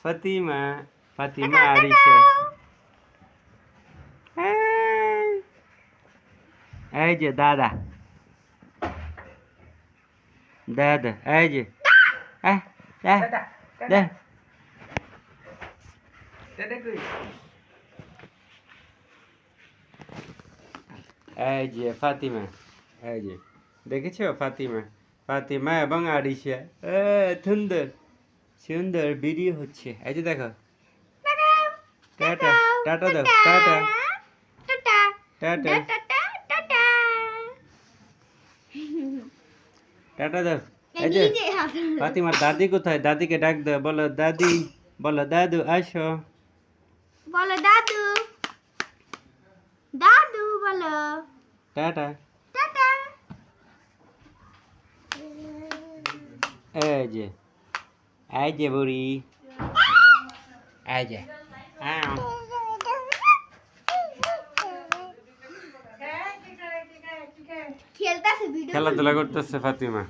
ফাতিমা ফাতিমা আরিশা এই যে দাদা দাদা এই যে এই যে ফাতিমা এই যে দেখেছো ফাতিমা ফাতিমা এবং আরিশা সুন্দর সুন্দর ভিডিও হচ্ছে এই যে দেখো টাটা টাটা দাও টাটা টাটা টাটা দাও এই যে ফাতিমার দাদি কোথায় দাদিকে ডাক দাও বলো দাদি বলো দাদু আসো বলো দাদু দাদু বলো টাটা টাটা এই যে বুড়ি এই যে খেলতেছে ভিডিও খেলাধুলা করতেছে ফাতিমা